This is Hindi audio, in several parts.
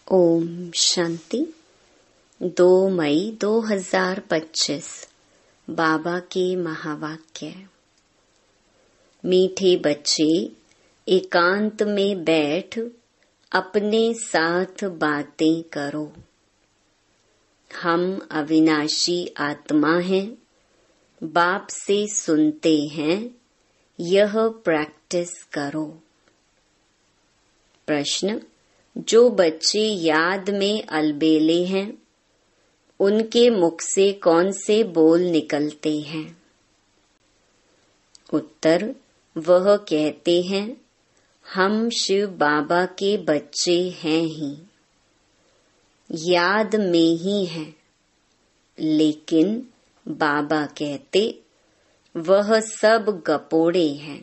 ओम शांति। 2 मई 2025 बाबा के महावाक्य। मीठे बच्चे, एकांत में बैठ अपने साथ बातें करो। हम अविनाशी आत्मा हैं, बाप से सुनते हैं, यह प्रैक्टिस करो। प्रश्न: जो बच्चे याद में अलबेले हैं, उनके मुख से कौन से बोल निकलते हैं? उत्तर: वह कहते हैं, हम शिव बाबा के बच्चे हैं ही, याद में ही हैं। लेकिन बाबा कहते, वह सब गपोड़े हैं,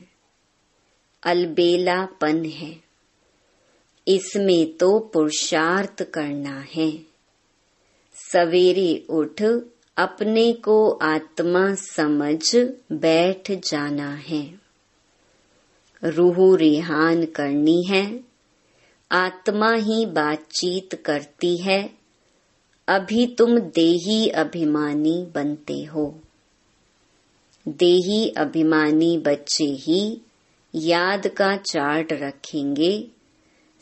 अलबेलापन है। इसमें तो पुरुषार्थ करना है। सवेरे उठ अपने को आत्मा समझ बैठ जाना है। रूह रिहान करनी है। आत्मा ही बातचीत करती है। अभी तुम देही अभिमानी बनते हो। देही अभिमानी बच्चे ही याद का चार्ट रखेंगे,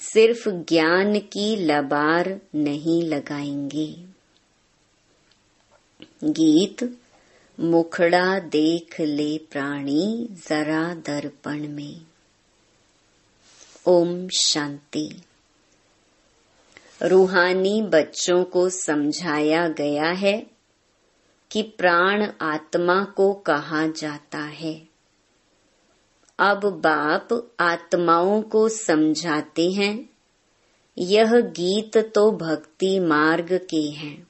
सिर्फ ज्ञान की लबार नहीं लगाएंगे। गीत: मुखड़ा देख ले प्राणी जरा दर्पण में। ओम शांति। रूहानी बच्चों को समझाया गया है कि प्राण आत्मा को कहा जाता है। अब बाप आत्माओं को समझाते हैं, यह गीत तो भक्ति मार्ग के हैं।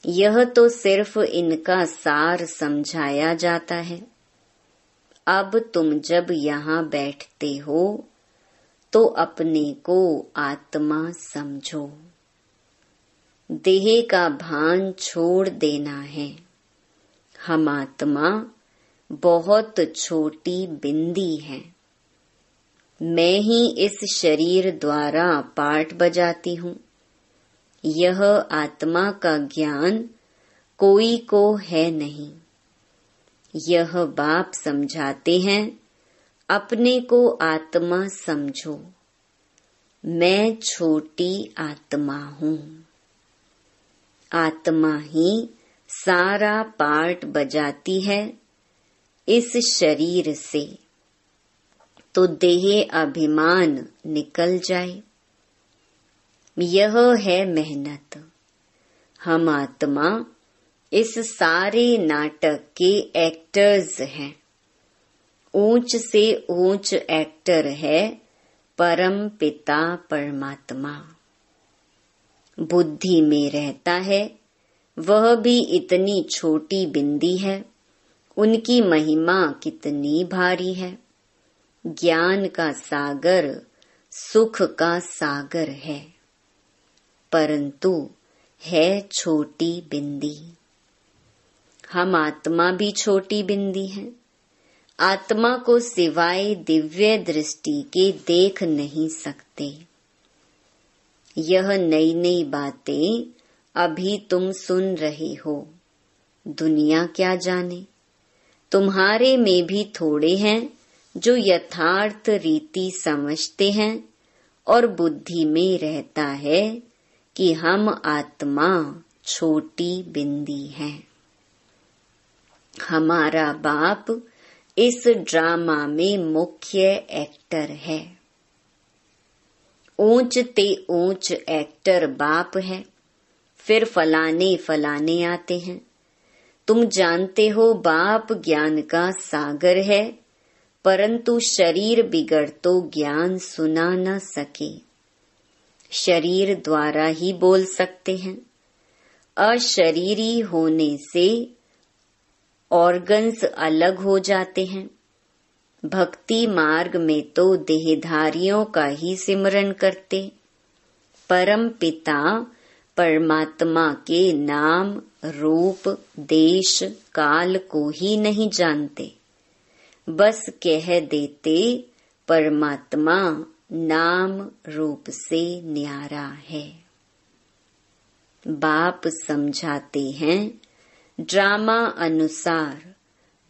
यह तो सिर्फ इनका सार समझाया जाता है। अब तुम जब यहाँ बैठते हो तो अपने को आत्मा समझो। देह का भान छोड़ देना है। हम आत्मा बहुत छोटी बिंदी है। मैं ही इस शरीर द्वारा पाठ बजाती हूँ। यह आत्मा का ज्ञान कोई को है नहीं। यह बाप समझाते हैं, अपने को आत्मा समझो। मैं छोटी आत्मा हूँ। आत्मा ही सारा पाठ बजाती है इस शरीर से, तो देह अभिमान निकल जाए। यह है मेहनत। हम आत्मा इस सारे नाटक के एक्टर्स हैं। ऊंच से ऊंच एक्टर है परम पिता परमात्मा। बुद्धि में रहता है, वह भी इतनी छोटी बिंदी है। उनकी महिमा कितनी भारी है। ज्ञान का सागर सुख का सागर है, परंतु है छोटी बिंदी। हम आत्मा भी छोटी बिंदी हैं। आत्मा को सिवाय दिव्य दृष्टि के देख नहीं सकते। यह नई नई बातें अभी तुम सुन रहे हो। दुनिया क्या जाने। तुम्हारे में भी थोड़े हैं जो यथार्थ रीति समझते हैं और बुद्धि में रहता है कि हम आत्मा छोटी बिंदी हैं। हमारा बाप इस ड्रामा में मुख्य एक्टर है। ऊंच ते ऊंच एक्टर बाप है, फिर फलाने फलाने आते हैं। तुम जानते हो बाप ज्ञान का सागर है, परंतु शरीर बिगड़ तो ज्ञान सुना न सके। शरीर द्वारा ही बोल सकते हैं। अशरीरी होने से ऑर्गन्स अलग हो जाते हैं। भक्ति मार्ग में तो देहधारियों का ही सिमरन करते। परम पिता परमात्मा के नाम, रूप, देश, काल को ही नहीं जानते। बस कह देते परमात्मा नाम रूप से न्यारा है। बाप समझाते हैं, ड्रामा अनुसार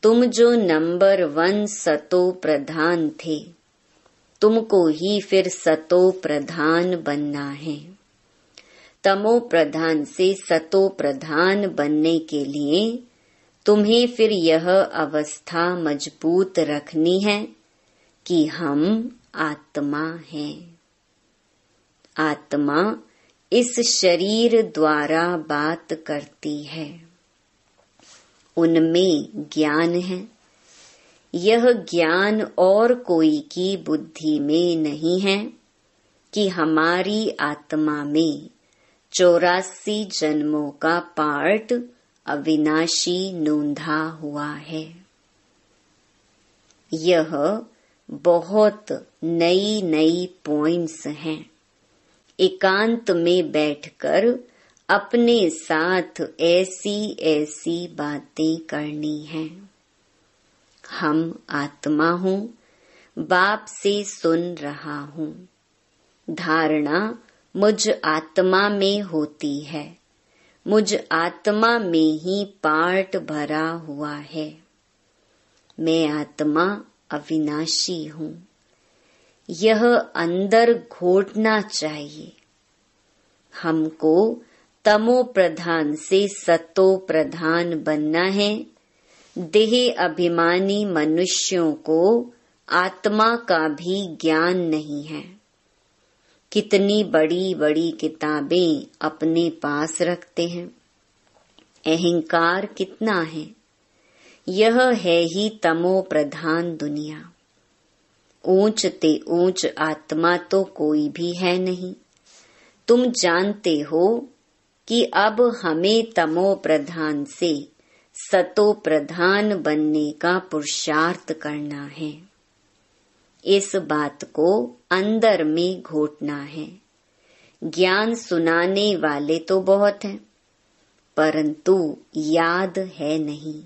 तुम जो नंबर 1 सतो प्रधान थे, तुमको ही फिर सतो प्रधान बनना है। तमो प्रधान से सतो प्रधान बनने के लिए तुम्हें फिर यह अवस्था मजबूत रखनी है कि हम आत्मा हैं। आत्मा इस शरीर द्वारा बात करती है, उनमें ज्ञान है। यह ज्ञान और कोई की बुद्धि में नहीं है कि हमारी आत्मा में 84 जन्मों का पार्ट अविनाशी नोंधा हुआ है। यह बहुत नई नई पॉइंट्स हैं। एकांत में बैठकर अपने साथ ऐसी ऐसी बातें करनी हैं। हम आत्मा हूँ, बाप से सुन रहा हूँ। धारणा मुझ आत्मा में होती है, मुझ आत्मा में ही पार्ट भरा हुआ है। मैं आत्मा अविनाशी हूँ। यह अंदर घोटना चाहिए। हमको तमो प्रधान से सतो प्रधान बनना है। देह अभिमानी मनुष्यों को आत्मा का भी ज्ञान नहीं है। कितनी बड़ी बड़ी किताबें अपने पास रखते हैं। अहंकार कितना है। यह है ही तमो प्रधान दुनिया। ऊंच ते ऊंच आत्मा तो कोई भी है नहीं। तुम जानते हो कि अब हमें तमो प्रधान से सतो प्रधान बनने का पुरुषार्थ करना है। इस बात को अंदर में घोटना है। ज्ञान सुनाने वाले तो बहुत हैं, परंतु याद है नहीं।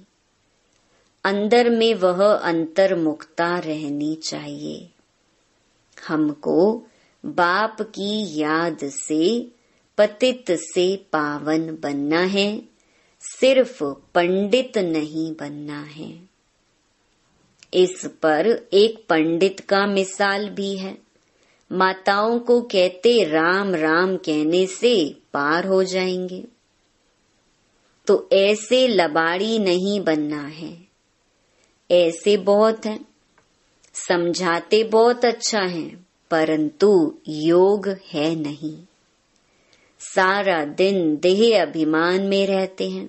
अंदर में वह अंतर्मुखता रहनी चाहिए। हमको बाप की याद से पतित से पावन बनना है, सिर्फ पंडित नहीं बनना है। इस पर एक पंडित का मिसाल भी है। माताओं को कहते राम राम कहने से पार हो जाएंगे, तो ऐसे लबाड़ी नहीं बनना है। ऐसे बहुत हैं, समझाते बहुत अच्छा है, परंतु योग है नहीं। सारा दिन देह अभिमान में रहते हैं।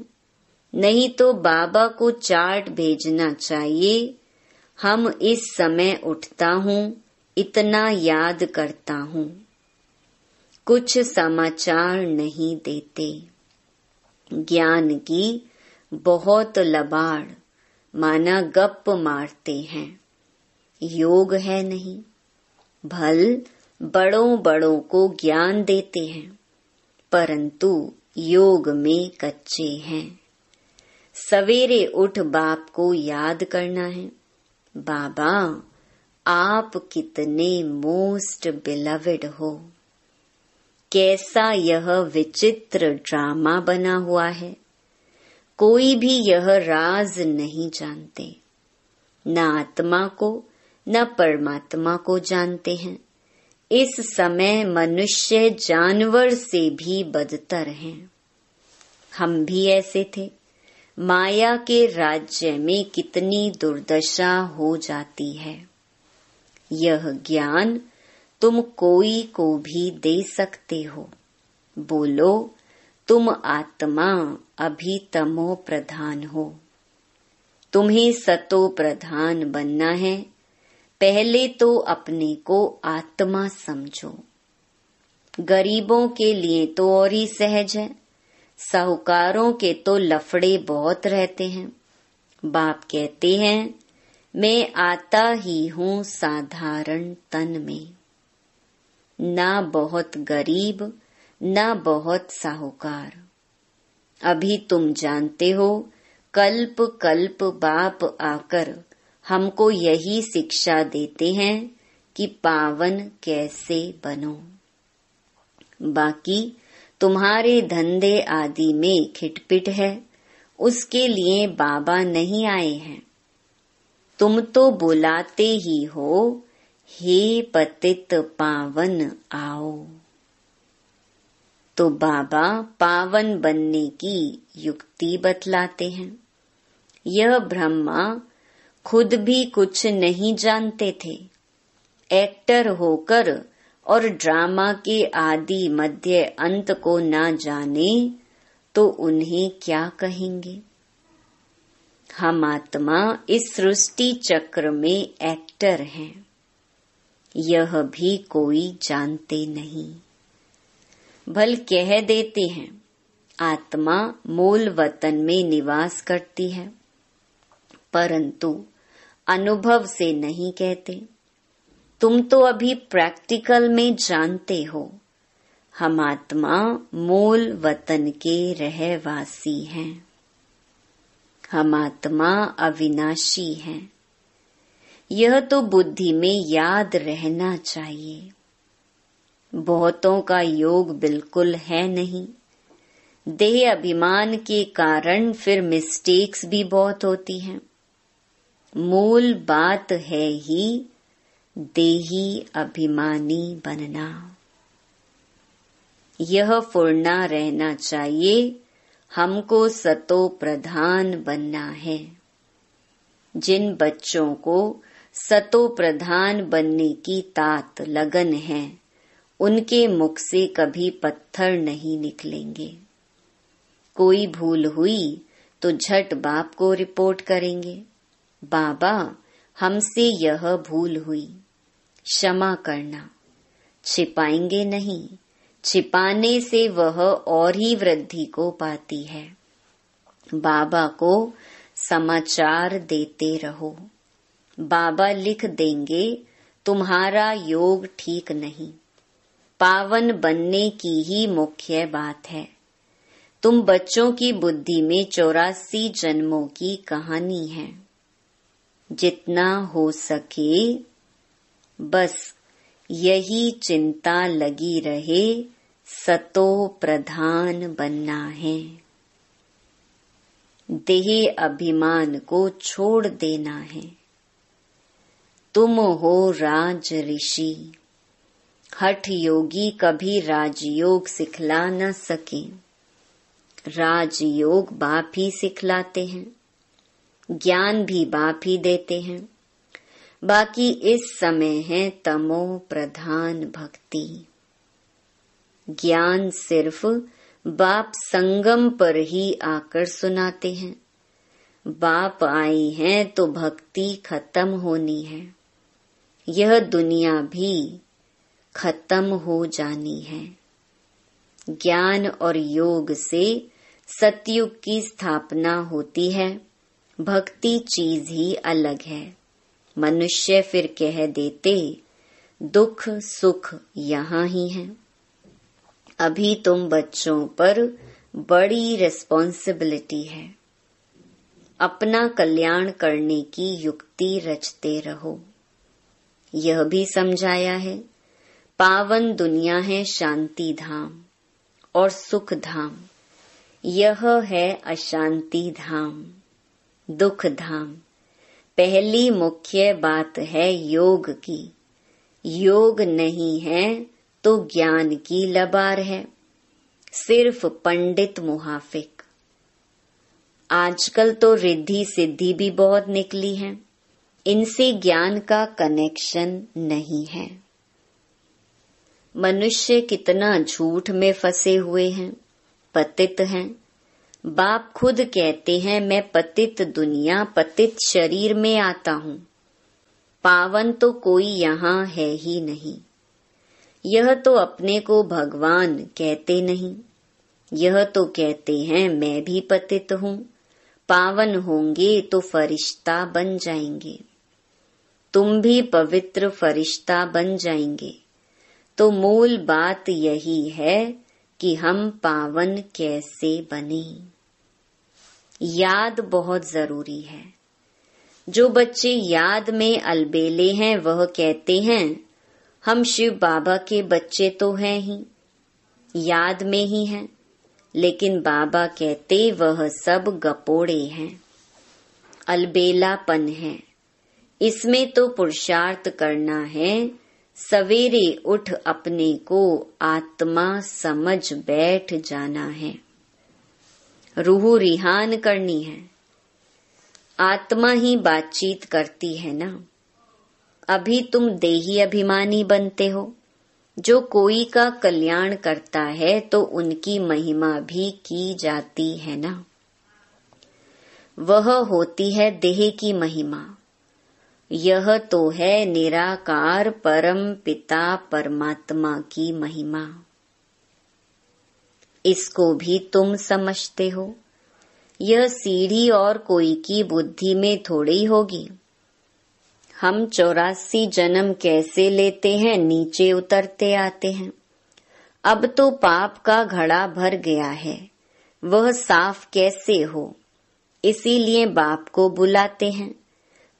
नहीं तो बाबा को चार्ट भेजना चाहिए। हम इस समय उठता हूँ, इतना याद करता हूँ। कुछ समाचार नहीं देते। ज्ञान की बहुत लबाड़, माना गप मारते हैं। योग है नहीं। भल बड़ों बड़ों को ज्ञान देते हैं, परंतु योग में कच्चे हैं। सवेरे उठ बाप को याद करना है। बाबा, आप कितने मोस्ट बिलवेड हो। कैसा यह विचित्र ड्रामा बना हुआ है। कोई भी यह राज नहीं जानते। न आत्मा को न परमात्मा को जानते हैं। इस समय मनुष्य जानवर से भी बदतर हैं। हम भी ऐसे थे। माया के राज्य में कितनी दुर्दशा हो जाती है। यह ज्ञान तुम कोई को भी दे सकते हो। बोलो, तुम आत्मा अभी तमो प्रधान हो। तुम्हें सतो प्रधान बनना है। पहले तो अपने को आत्मा समझो। गरीबों के लिए तो और ही सहज है। साहूकारों के तो लफड़े बहुत रहते हैं। बाप कहते हैं, मैं आता ही हूँ साधारण तन में। ना बहुत गरीब, ना बहुत साहूकार। अभी तुम जानते हो, कल्प कल्प बाप आकर हमको यही शिक्षा देते हैं कि पावन कैसे बनो। बाकी तुम्हारे धंधे आदि में खिटपिट है, उसके लिए बाबा नहीं आए हैं। तुम तो बुलाते ही हो, हे पतित पावन आओ। तो बाबा पावन बनने की युक्ति बतलाते हैं। यह ब्रह्मा खुद भी कुछ नहीं जानते थे। एक्टर होकर और ड्रामा के आदि मध्य अंत को ना जाने तो उन्हें क्या कहेंगे। हम आत्मा इस सृष्टि चक्र में एक्टर हैं, यह भी कोई जानते नहीं। भल कह देते हैं आत्मा मूल वतन में निवास करती है, परंतु अनुभव से नहीं कहते। तुम तो अभी प्रैक्टिकल में जानते हो, हम आत्मा मूल वतन के रहवासी हैं। हम आत्मा अविनाशी हैं। यह तो बुद्धि में याद रहना चाहिए। बहुतों का योग बिल्कुल है नहीं। देह अभिमान के कारण फिर मिस्टेक्स भी बहुत होती हैं। मूल बात है ही देही अभिमानी बनना। यह फुरना रहना चाहिए, हमको सतो प्रधान बनना है। जिन बच्चों को सतो प्रधान बनने की तात लगन है, उनके मुख से कभी पत्थर नहीं निकलेंगे। कोई भूल हुई तो झट बाप को रिपोर्ट करेंगे, बाबा हमसे यह भूल हुई, क्षमा करना। छिपाएंगे नहीं, छिपाने से वह और ही वृद्धि को पाती है। बाबा को समाचार देते रहो। बाबा लिख देंगे तुम्हारा योग ठीक नहीं। पावन बनने की ही मुख्य बात है। तुम बच्चों की बुद्धि में 84 जन्मों की कहानी है। जितना हो सके बस यही चिंता लगी रहे, सतो प्रधान बनना है। देह अभिमान को छोड़ देना है। तुम हो राज ऋषि। हठ योगी कभी राजयोग सिखला न सके। राजयोग बाप ही सिखलाते हैं, ज्ञान भी बाप ही देते हैं। बाकी इस समय है तमो प्रधान भक्ति। ज्ञान सिर्फ बाप संगम पर ही आकर सुनाते हैं। बाप आई हैं तो भक्ति खत्म होनी है। यह दुनिया भी खत्म हो जानी है। ज्ञान और योग से सतयुग की स्थापना होती है। भक्ति चीज ही अलग है। मनुष्य फिर कह देते दुख सुख यहाँ ही है। अभी तुम बच्चों पर बड़ी रिस्पॉन्सिबिलिटी है। अपना कल्याण करने की युक्ति रचते रहो। यह भी समझाया है, पावन दुनिया है शांति धाम और सुख धाम। यह है अशांति धाम, दुख धाम। पहली मुख्य बात है योग की। योग नहीं है तो ज्ञान की लबार है, सिर्फ पंडित मुहाफिक। आजकल तो रिद्धि सिद्धि भी बहुत निकली है, इनसे ज्ञान का कनेक्शन नहीं है। मनुष्य कितना झूठ में फंसे हुए हैं, पतित हैं। बाप खुद कहते हैं मैं पतित दुनिया पतित शरीर में आता हूँ। पावन तो कोई यहाँ है ही नहीं। यह तो अपने को भगवान कहते नहीं। यह तो कहते हैं मैं भी पतित हूँ, पावन होंगे तो फरिश्ता बन जाएंगे। तुम भी पवित्र फरिश्ता बन जाएंगे। तो मूल बात यही है कि हम पावन कैसे बने। याद बहुत जरूरी है। जो बच्चे याद में अलबेले हैं वह कहते हैं हम शिव बाबा के बच्चे तो हैं ही, याद में ही हैं, लेकिन बाबा कहते वह सब गपोड़े हैं, अलबेलापन है। इसमें तो पुरुषार्थ करना है, सवेरे उठ अपने को आत्मा समझ बैठ जाना है, रूह रिहान करनी है। आत्मा ही बातचीत करती है ना। अभी तुम देही अभिमानी बनते हो। जो कोई का कल्याण करता है तो उनकी महिमा भी की जाती है ना। वह होती है देह की महिमा। यह तो है निराकार परम पिता परमात्मा की महिमा। इसको भी तुम समझते हो। यह सीढ़ी और कोई की बुद्धि में थोड़ी होगी। हम 84 जन्म कैसे लेते हैं, नीचे उतरते आते हैं। अब तो पाप का घड़ा भर गया है, वह साफ कैसे हो। इसीलिए बाप को बुलाते हैं।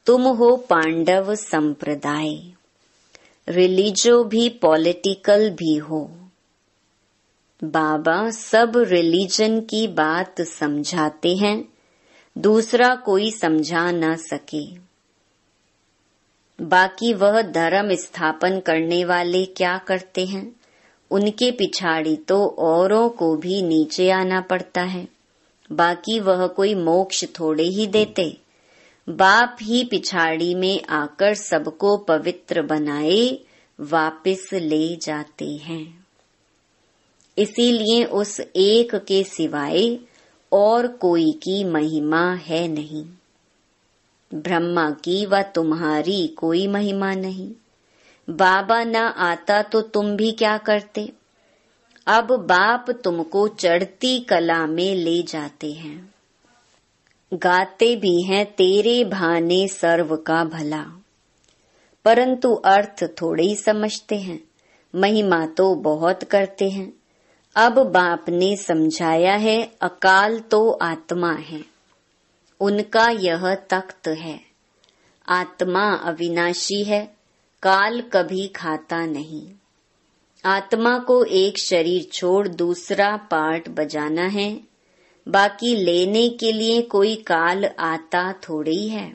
तुम हो पांडव संप्रदाय, रिलीजो भी पॉलिटिकल भी हो। बाबा सब रिलीजन की बात समझाते हैं, दूसरा कोई समझा न सके। बाकी वह धर्म स्थापन करने वाले क्या करते हैं, उनके पिछाड़ी तो औरों को भी नीचे आना पड़ता है। बाकी वह कोई मोक्ष थोड़े ही देते। बाप ही पिछाड़ी में आकर सबको पवित्र बनाए वापस ले जाते हैं। इसीलिए उस एक के सिवाय और कोई की महिमा है नहीं। ब्रह्मा की व तुम्हारी कोई महिमा नहीं। बाबा न आता तो तुम भी क्या करते। अब बाप तुमको चढ़ती कला में ले जाते हैं। गाते भी हैं तेरे भाने सर्व का भला, परंतु अर्थ थोड़े ही समझते हैं। महिमा तो बहुत करते हैं। अब बाप ने समझाया है, अकाल तो आत्मा है, उनका यह तख्त है। आत्मा अविनाशी है, काल कभी खाता नहीं। आत्मा को एक शरीर छोड़ दूसरा पार्ट बजाना है, बाकी लेने के लिए कोई काल आता थोड़ी है।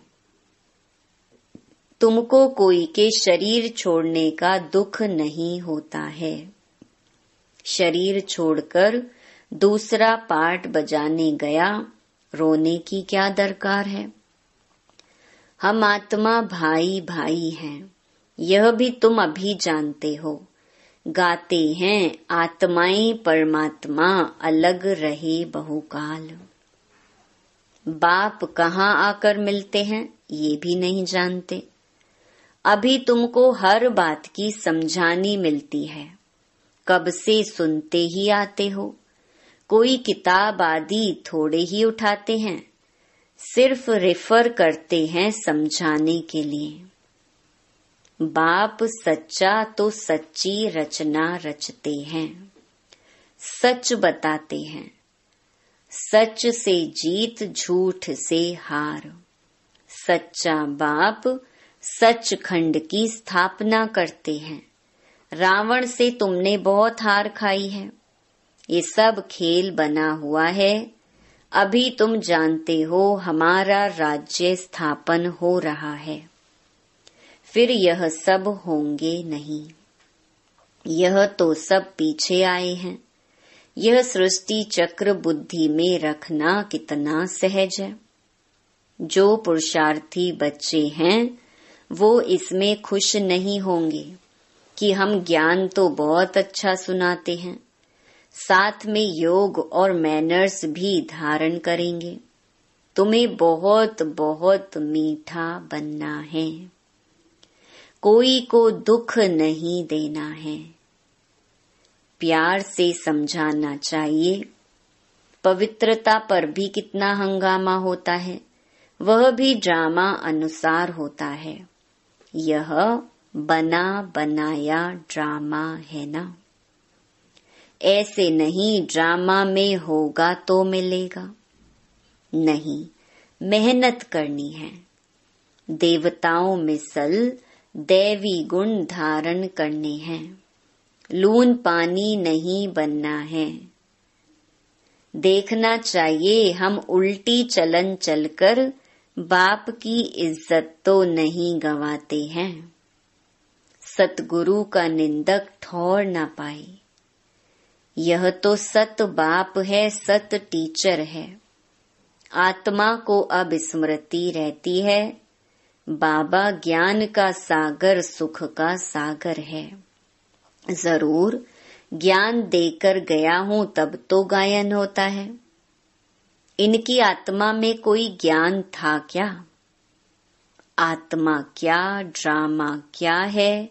तुमको कोई के शरीर छोड़ने का दुख नहीं होता है। शरीर छोड़कर दूसरा पार्ट बजाने गया, रोने की क्या दरकार है। हम आत्मा भाई भाई हैं, यह भी तुम अभी जानते हो। गाते हैं आत्माएं परमात्मा अलग रहे बहुकाल। बाप कहाँ आकर मिलते हैं ये भी नहीं जानते। अभी तुमको हर बात की समझानी मिलती है, कब से सुनते ही आते हो। कोई किताब आदि थोड़े ही उठाते हैं, सिर्फ रेफर करते हैं समझाने के लिए। बाप सच्चा तो सच्ची रचना रचते हैं, सच बताते हैं। सच से जीत, झूठ से हार। सच्चा बाप सचखंड की स्थापना करते हैं। रावण से तुमने बहुत हार खाई है। ये सब खेल बना हुआ है। अभी तुम जानते हो हमारा राज्य स्थापन हो रहा है, फिर यह सब होंगे नहीं। यह तो सब पीछे आए हैं। यह सृष्टि चक्र बुद्धि में रखना कितना सहज है। जो पुरुषार्थी बच्चे हैं वो इसमें खुश नहीं होंगे कि हम ज्ञान तो बहुत अच्छा सुनाते हैं, साथ में योग और मैनर्स भी धारण करेंगे। तुम्हें बहुत बहुत मीठा बनना है, कोई को दुख नहीं देना है, प्यार से समझाना चाहिए। पवित्रता पर भी कितना हंगामा होता है, वह भी ड्रामा अनुसार होता है। यह बना बनाया ड्रामा है ना। ऐसे नहीं ड्रामा में होगा तो मिलेगा, नहीं, मेहनत करनी है। देवताओं मिसल दैवी गुण धारण करने हैं, लून पानी नहीं बनना है। देखना चाहिए हम उल्टी चलन चलकर बाप की इज्जत तो नहीं गंवाते हैं। सतगुरु का निंदक ठौर न पाए। यह तो सत बाप है, सत टीचर है। आत्मा को अब स्मृति रहती है, बाबा ज्ञान का सागर सुख का सागर है। जरूर ज्ञान देकर गया हूँ तब तो गायन होता है। इनकी आत्मा में कोई ज्ञान था क्या? आत्मा क्या, ड्रामा क्या है,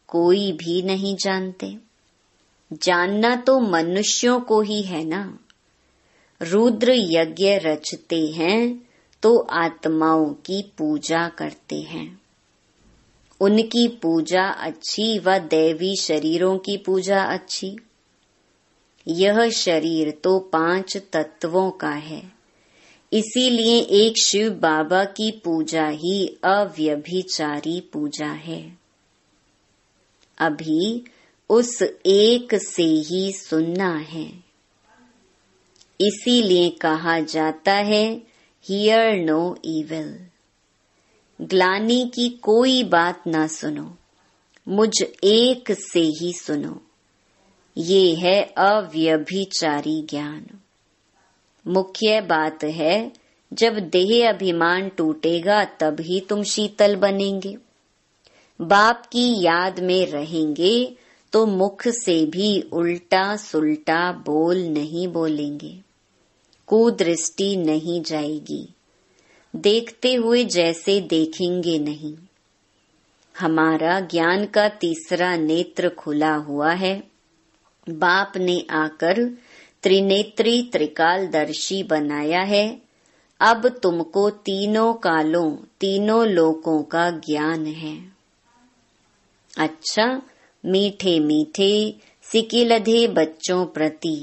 कोई भी नहीं जानते। जानना तो मनुष्यों को ही है ना। रुद्र यज्ञ रचते हैं तो आत्माओं की पूजा करते हैं। उनकी पूजा अच्छी व दैवी शरीरों की पूजा अच्छी। यह शरीर तो 5 तत्वों का है, इसीलिए एक शिव बाबा की पूजा ही अव्यभिचारी पूजा है। अभी उस एक से ही सुनना है। इसीलिए कहा जाता है हियर नो इविल। ग्लानि की कोई बात ना सुनो, मुझ एक से ही सुनो। ये है अव्यभिचारी ज्ञान। मुख्य बात है जब देह अभिमान टूटेगा तब ही तुम शीतल बनेंगे। बाप की याद में रहेंगे तो मुख से भी उल्टा सुल्टा बोल नहीं बोलेंगे। कुदृष्टि नहीं जाएगी। देखते हुए जैसे देखेंगे नहीं। हमारा ज्ञान का तीसरा नेत्र खुला हुआ है। बाप ने आकर त्रिनेत्री त्रिकालदर्शी बनाया है। अब तुमको तीनों कालों तीनों लोकों का ज्ञान है। अच्छा, मीठे मीठे सिकिलधे बच्चों प्रति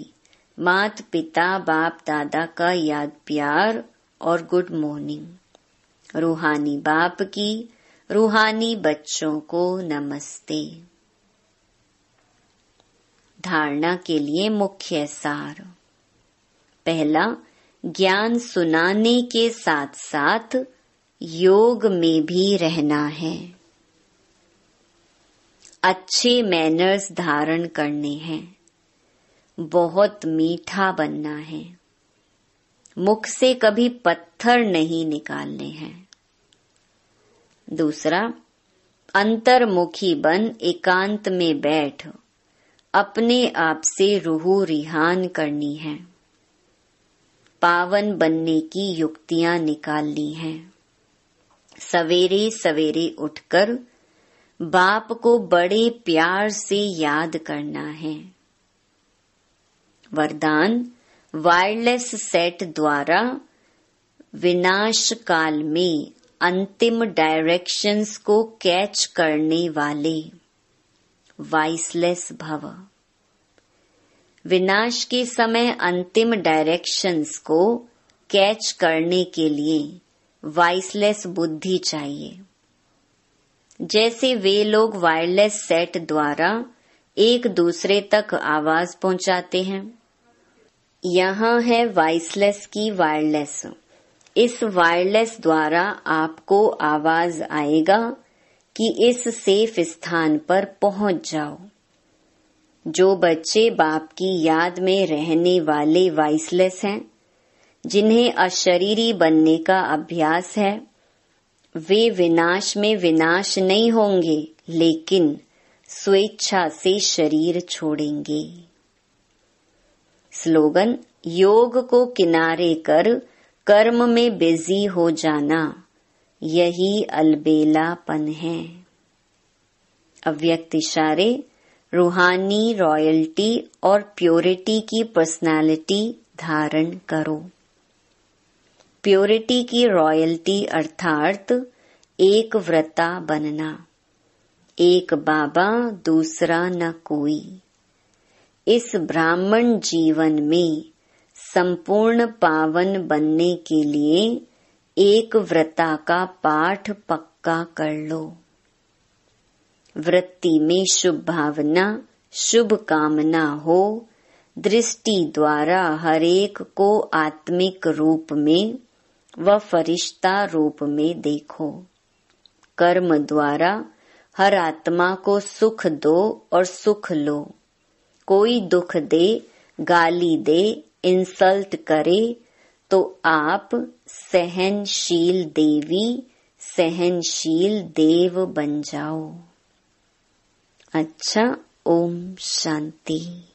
मात पिता बाप दादा का याद प्यार और गुड मॉर्निंग। रूहानी बाप की रूहानी बच्चों को नमस्ते। धारणा के लिए मुख्य सार। पहला, ज्ञान सुनाने के साथ साथ योग में भी रहना है। अच्छे मैनर्स धारण करने हैं। बहुत मीठा बनना है। मुख से कभी पत्थर नहीं निकालने हैं। दूसरा, अंतर्मुखी बन एकांत में बैठ अपने आप से रूह रिहान करनी है। पावन बनने की युक्तियां निकालनी हैं। सवेरे सवेरे उठकर बाप को बड़े प्यार से याद करना है। वरदान, वायरलेस सेट द्वारा विनाश काल में अंतिम डायरेक्शंस को कैच करने वाले वाइसलेस भव। विनाश के समय अंतिम डायरेक्शंस को कैच करने के लिए वाइसलेस बुद्धि चाहिए। जैसे वे लोग वायरलेस सेट द्वारा एक दूसरे तक आवाज पहुंचाते हैं। यहाँ है वाइसलेस की वायरलेस। इस वायरलेस द्वारा आपको आवाज आएगा कि इस सेफ स्थान पर पहुंच जाओ। जो बच्चे बाप की याद में रहने वाले वाइसलेस हैं, जिन्हें अशरीरी बनने का अभ्यास है, वे विनाश में विनाश नहीं होंगे, लेकिन स्वेच्छा से शरीर छोड़ेंगे। स्लोगन, योग को किनारे कर कर्म में बिजी हो जाना, यही अलबेलापन है। अव्यक्त इशारे, रूहानी रॉयल्टी और प्योरिटी की पर्सनालिटी धारण करो। प्योरिटी की रॉयल्टी अर्थात एक व्रता बनना। एक बाबा दूसरा न कोई। इस ब्राह्मण जीवन में संपूर्ण पावन बनने के लिए एक व्रता का पाठ पक्का कर लो। वृत्ति में शुभ भावना, शुभ कामना हो। दृष्टि द्वारा हरेक को आत्मिक रूप में व फरिश्ता रूप में देखो। कर्म द्वारा हर आत्मा को सुख दो और सुख लो। कोई दुख दे, गाली दे, इंसल्ट करे तो आप सहनशील देवी, सहनशील देव बन जाओ। अच्छा, ओम शांति।